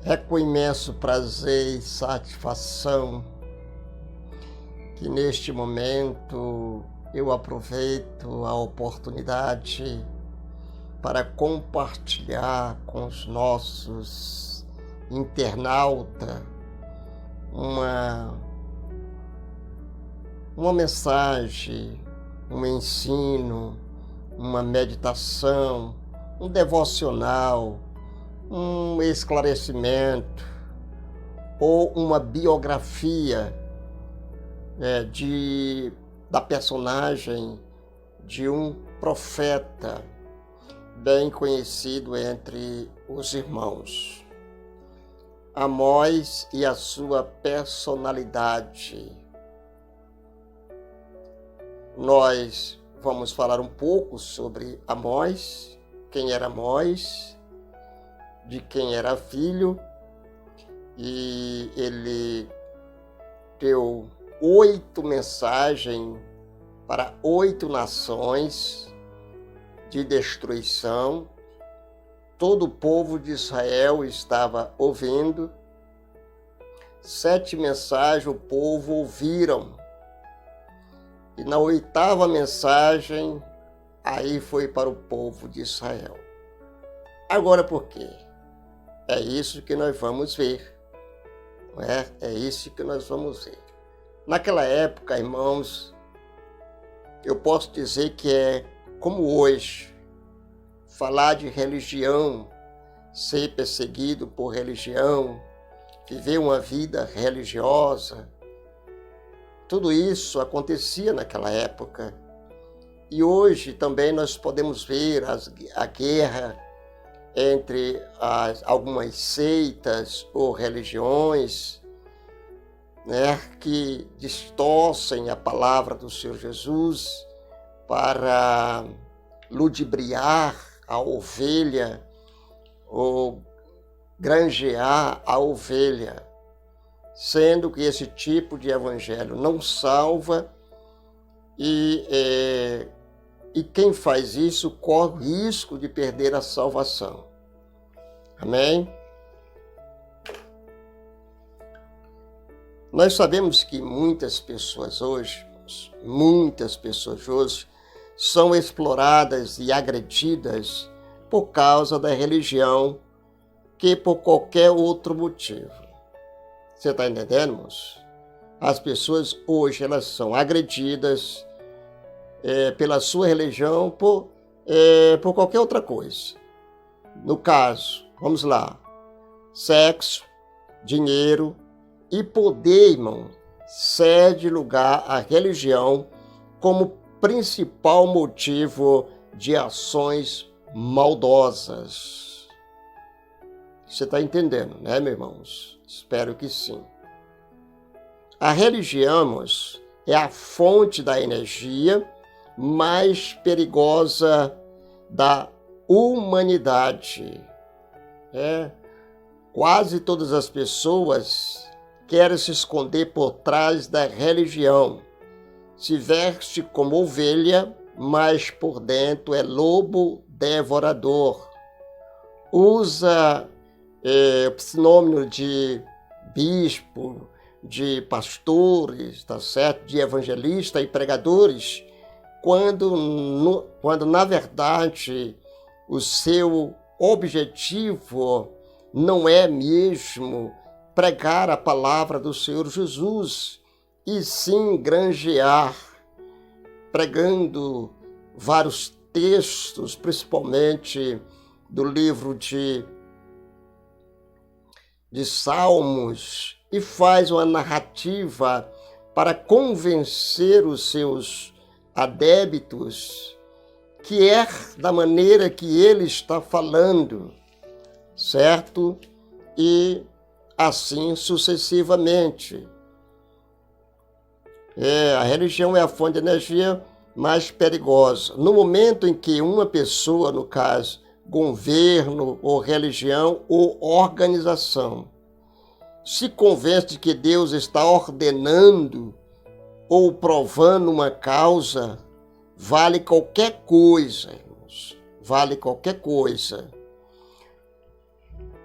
É com imenso prazer e satisfação que neste momento eu aproveito a oportunidade para compartilhar com os nossos internautas uma mensagem, um ensino, uma meditação, um devocional, um esclarecimento ou uma biografia da personagem de um profeta bem conhecido entre os irmãos, Amós e a sua personalidade. Nós vamos falar um pouco sobre Amós, quem era Amós, de quem era filho, e ele deu 8 mensagens para 8 nações de destruição. Todo o povo de Israel estava ouvindo. 7 mensagens o povo ouviram. E na 8ª mensagem, aí foi para o povo de Israel. Agora por quê? É isso que nós vamos ver. Não é? É isso que nós vamos ver. Naquela época, irmãos, eu posso dizer que é como hoje, falar de religião, ser perseguido por religião, viver uma vida religiosa, tudo isso acontecia naquela época. E hoje também nós podemos ver a guerra entre algumas seitas ou religiões, que distorcem a palavra do Senhor Jesus para ludibriar a ovelha ou granjear a ovelha, sendo que esse tipo de evangelho não salva e quem faz isso corre o risco de perder a salvação. Amém? Nós sabemos que muitas pessoas hoje são exploradas e agredidas por causa da religião que por qualquer outro motivo. Você está entendendo, moço? As pessoas hoje elas são agredidas pela sua religião por qualquer outra coisa. No caso, vamos lá, sexo, dinheiro e poder, irmão, cede lugar à religião como principal motivo de ações maldosas. Você está entendendo, né, meus irmãos? Espero que sim. A religião, irmãos, é a fonte da energia mais perigosa da humanidade. Quase todas as pessoas querem se esconder por trás da religião. Se veste como ovelha, mas por dentro é lobo devorador. Usa o sinônimo de bispo, de pastores, tá certo? De evangelistas e pregadores, quando na verdade o seu objetivo não é mesmo pregar a palavra do Senhor Jesus, e sim granjear, pregando vários textos, principalmente do livro de Salmos, e faz uma narrativa para convencer os seus adeptos que é da maneira que ele está falando, certo? E assim sucessivamente. A religião é a fonte de energia mais perigosa. No momento em que uma pessoa, no caso, governo ou religião ou organização, se convence de que Deus está ordenando ou provando uma causa, vale qualquer coisa, irmãos. Vale qualquer coisa.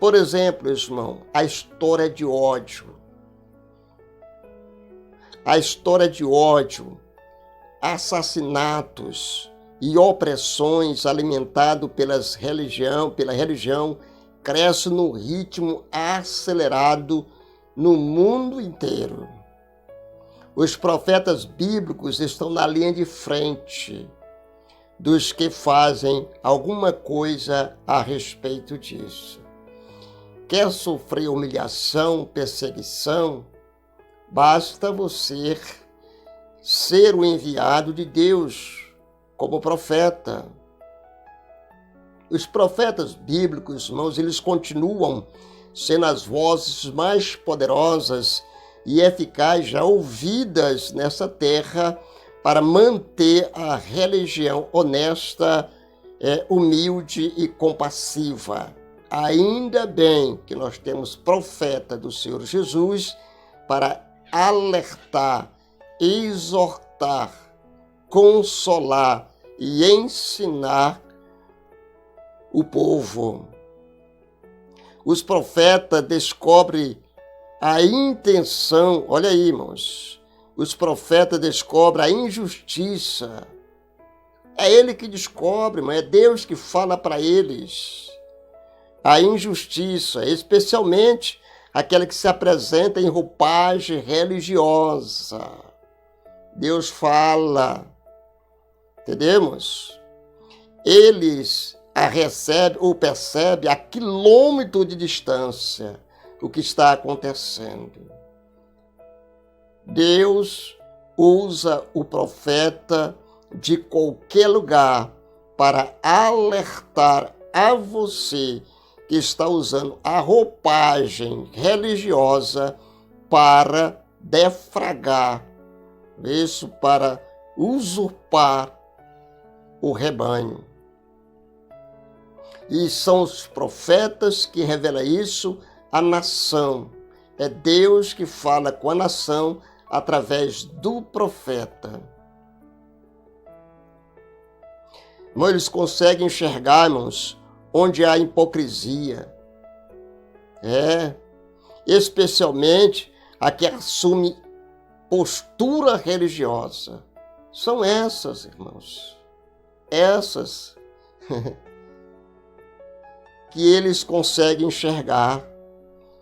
Por exemplo, irmão, a história de ódio. A história de ódio, assassinatos e opressões alimentado pela religião, cresce num ritmo acelerado no mundo inteiro. Os profetas bíblicos estão na linha de frente dos que fazem alguma coisa a respeito disso. Quer sofrer humilhação, perseguição? Basta você ser o enviado de Deus como profeta. Os profetas bíblicos, irmãos, eles continuam sendo as vozes mais poderosas e eficazes já ouvidas nessa terra para manter a religião honesta, humilde e compassiva. Ainda bem que nós temos profeta do Senhor Jesus para alertar, exortar, consolar e ensinar o povo. Os profetas descobrem a intenção, olha aí, irmãos, os profetas descobrem a injustiça. É ele que descobre, mas é Deus que fala para eles. A injustiça, especialmente aquela que se apresenta em roupagem religiosa. Deus fala, entendemos? Eles a recebem ou percebem a quilômetro de distância o que está acontecendo. Deus usa o profeta de qualquer lugar para alertar a você que está usando a roupagem religiosa para defragar, isso para usurpar o rebanho. E são os profetas que revelam isso à nação. É Deus que fala com a nação através do profeta. Mas eles conseguem enxergar, irmãos, onde há hipocrisia. Especialmente a que assume postura religiosa. São essas, irmãos. Essas que eles conseguem enxergar.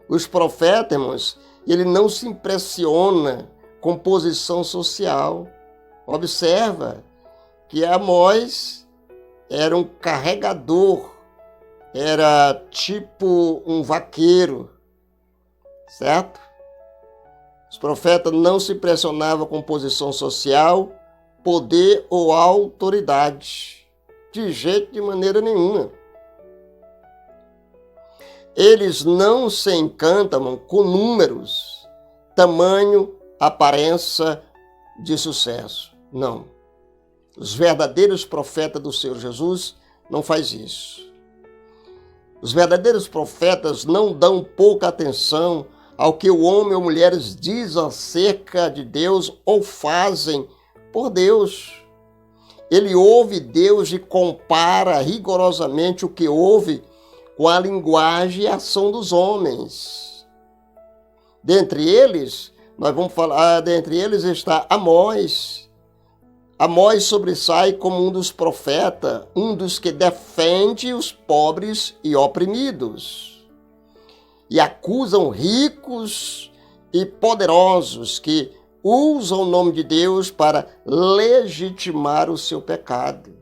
Os profetas, irmãos, ele não se impressiona com posição social. Observa que Amós era um carregador, era tipo um vaqueiro, certo? Os profetas não se impressionavam com posição social, poder ou autoridade, de maneira nenhuma. Eles não se encantam com números, tamanho, aparência de sucesso. Não. Os verdadeiros profetas do Senhor Jesus não fazem isso. Os verdadeiros profetas não dão pouca atenção ao que o homem ou mulheres dizem acerca de Deus ou fazem por Deus. Ele ouve Deus e compara rigorosamente o que ouve com a linguagem e a ação dos homens. Dentre eles, nós vamos falar, dentre eles está Amós. Amós sobressai como um dos profetas, um dos que defende os pobres e oprimidos. E acusam ricos e poderosos que usam o nome de Deus para legitimar o seu pecado,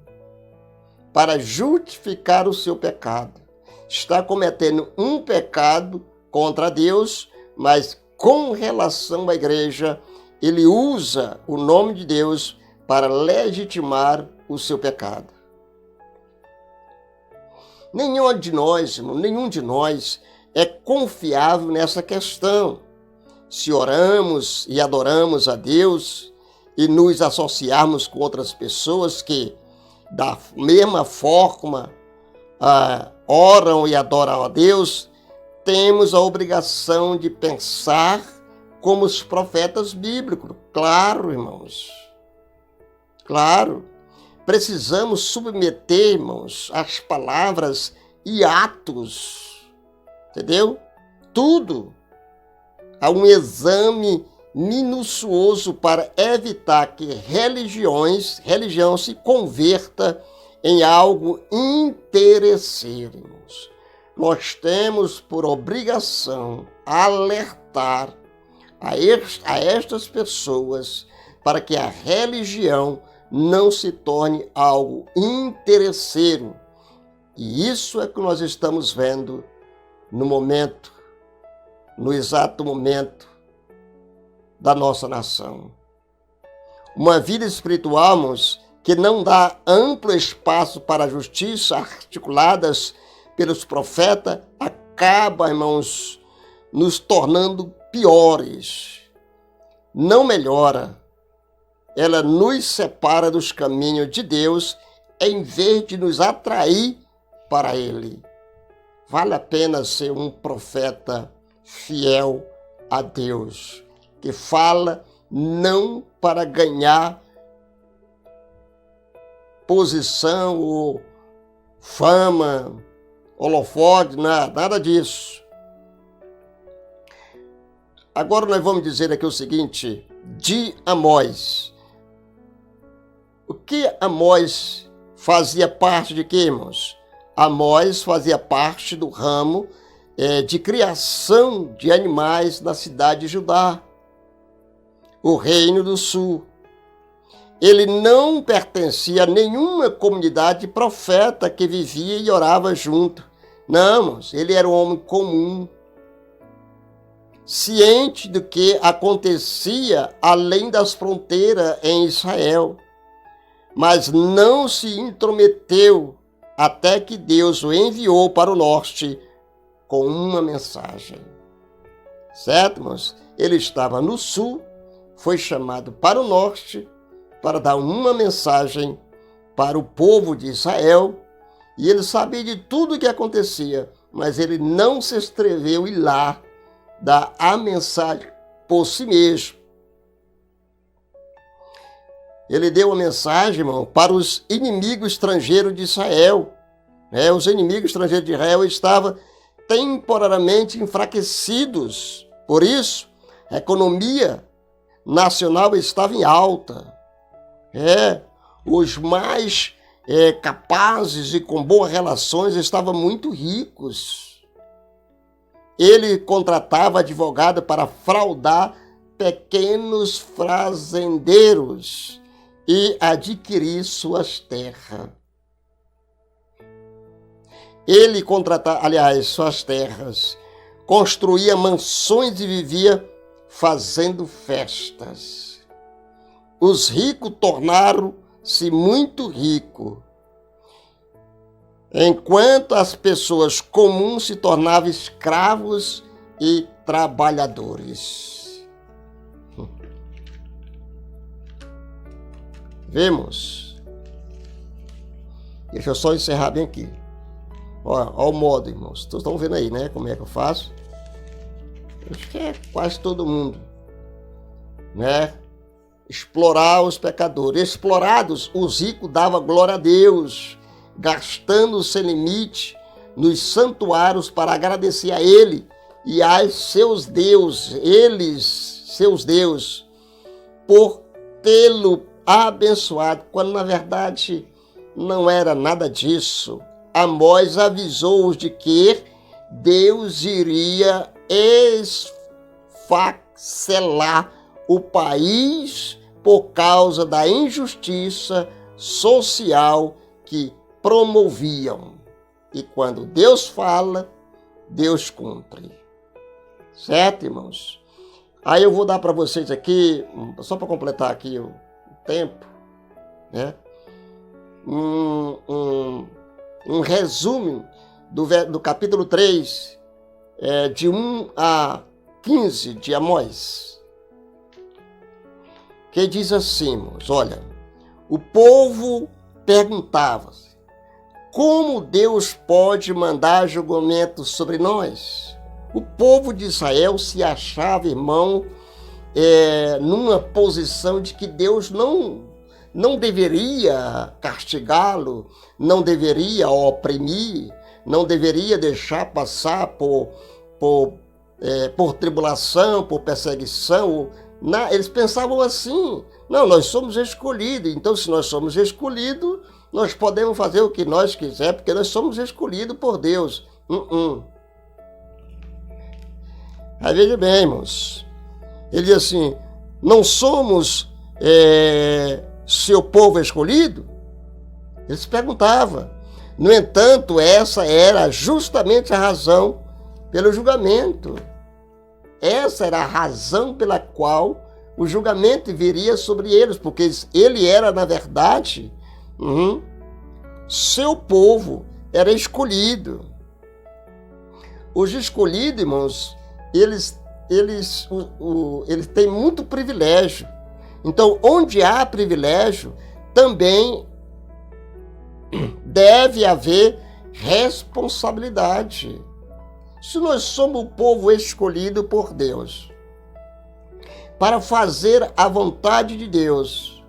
para justificar o seu pecado. Está cometendo um pecado contra Deus, mas com relação à igreja, ele usa o nome de Deus para legitimar o seu pecado. Nenhum de nós é confiável nessa questão. Se oramos e adoramos a Deus e nos associarmos com outras pessoas que, da mesma forma, oram e adoram a Deus, temos a obrigação de pensar como os profetas bíblicos. Claro, irmãos. Claro. Precisamos submeter, irmãos, as palavras e atos, entendeu? Tudo. Há um exame minucioso para evitar que religião se converta em algo interesseiro. Nós temos por obrigação alertar a estas pessoas para que a religião não se torne algo interesseiro. E isso é que nós estamos vendo no exato momento da nossa nação. Uma vida espiritual, irmãos, que não dá amplo espaço para a justiça articuladas pelos profetas, acaba, irmãos, nos tornando piores. Não melhora. Ela nos separa dos caminhos de Deus em vez de nos atrair para Ele. Vale a pena ser um profeta fiel a Deus, que fala não para ganhar posição ou fama, holofote, nada disso. Agora nós vamos dizer aqui o seguinte, de Amós. O que Amós fazia parte de quê, irmãos? Amós fazia parte do ramo de criação de animais na cidade de Judá, o reino do sul. Ele não pertencia a nenhuma comunidade profeta que vivia e orava junto. Não, irmãos, ele era um homem comum, ciente do que acontecia além das fronteiras em Israel, mas não se intrometeu até que Deus o enviou para o norte com uma mensagem. Certo, irmãos? Ele estava no sul, foi chamado para o norte para dar uma mensagem para o povo de Israel, e ele sabia de tudo o que acontecia, mas ele não se atreveu a ir lá dar a mensagem por si mesmo. Ele deu a mensagem, irmão, para os inimigos estrangeiros de Israel. Os inimigos estrangeiros de Israel estavam temporariamente enfraquecidos. Por isso, a economia nacional estava em alta. Os mais capazes e com boas relações estavam muito ricos. Ele contratava advogado para fraudar pequenos fazendeiros e adquirir suas terras. Ele contratava, suas terras, construía mansões e vivia fazendo festas. Os ricos tornaram-se muito ricos, enquanto as pessoas comuns se tornavam escravos e trabalhadores. Vemos? Deixa eu só encerrar bem aqui. Olha o modo, irmãos. Vocês estão vendo aí, né? Como é que eu faço? Acho que é quase todo mundo, né? Explorar os pecadores. Explorados, os ricos davam glória a Deus, gastando sem limite nos santuários para agradecer a Ele e a seus deuses, seus deuses, por tê-lo abençoado, quando na verdade não era nada disso. Amós avisou-os de que Deus iria esfacelar o país por causa da injustiça social que promoviam. E quando Deus fala, Deus cumpre. Certo, irmãos? Aí eu vou dar para vocês aqui, só para completar aqui o tempo, né? Um resumo do capítulo 3, de 1 a 15 de Amós, que diz assim, irmãos, olha, o povo perguntava-se, como Deus pode mandar julgamento sobre nós? O povo de Israel se achava, irmão, numa posição de que Deus não deveria castigá-lo, não deveria oprimir, não deveria deixar passar por tribulação, por perseguição. Eles pensavam assim: não, nós somos escolhidos, então se nós somos escolhidos, nós podemos fazer o que nós quisermos, porque nós somos escolhidos por Deus. Aí veja bem, irmãos, ele diz assim: não somos seu povo escolhido? Ele se perguntava. No entanto, essa era justamente a razão pelo julgamento. Essa era a razão pela qual o julgamento viria sobre eles, porque ele era, na verdade, seu povo era escolhido. Os escolhidos, irmãos, eles têm muito privilégio. Então, onde há privilégio, também deve haver responsabilidade. Se nós somos o povo escolhido por Deus para fazer a vontade de Deus,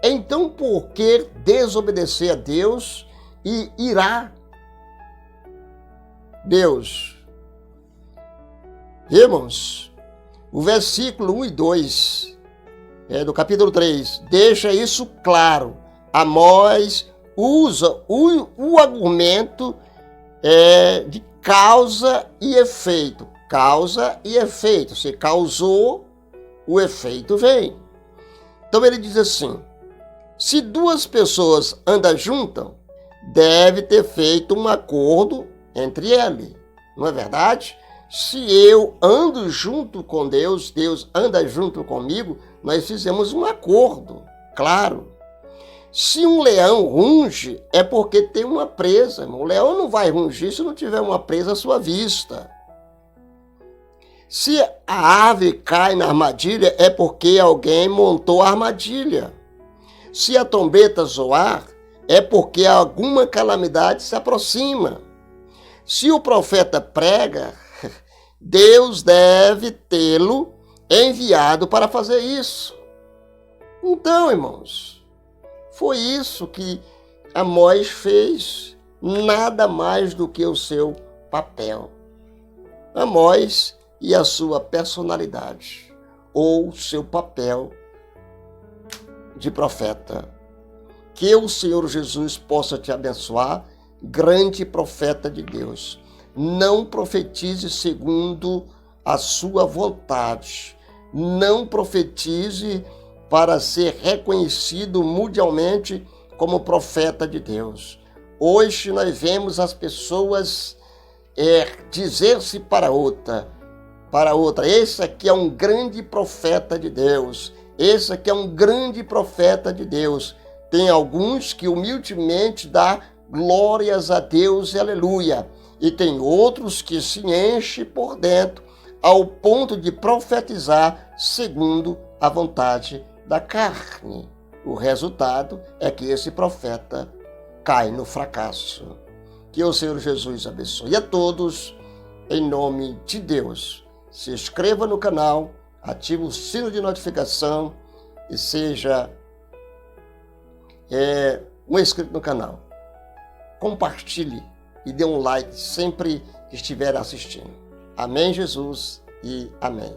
então por que desobedecer a Deus e irá Deus? Irmãos, o versículo 1 e 2 do capítulo 3 deixa isso claro. Amós usa o argumento de causa e efeito. Causa e efeito. Se causou, o efeito vem. Então ele diz assim: se duas pessoas andam juntas, deve ter feito um acordo entre eles. Não é verdade? Se eu ando junto com Deus, Deus anda junto comigo, nós fizemos um acordo, claro. Se um leão runge, é porque tem uma presa, irmão. O leão não vai rungir se não tiver uma presa à sua vista. Se a ave cai na armadilha, é porque alguém montou a armadilha. Se a trombeta zoar, é porque alguma calamidade se aproxima. Se o profeta prega, Deus deve tê-lo enviado para fazer isso. Então, irmãos, foi isso que Amós fez, nada mais do que o seu papel. Amós e a sua personalidade, ou seu papel de profeta. Que o Senhor Jesus possa te abençoar, grande profeta de Deus. Não profetize segundo a sua vontade. Não profetize para ser reconhecido mundialmente como profeta de Deus. Hoje nós vemos as pessoas dizer-se para outra, esse aqui é um grande profeta de Deus, esse aqui é um grande profeta de Deus. Tem alguns que humildemente dá glórias a Deus e aleluia, e tem outros que se enchem por dentro ao ponto de profetizar segundo a vontade da carne. O resultado é que esse profeta cai no fracasso. Que o Senhor Jesus abençoe a todos, em nome de Deus. Se inscreva no canal, ative o sino de notificação e seja um inscrito no canal. Compartilhe e dê um like sempre que estiver assistindo. Amém, Jesus, e amém.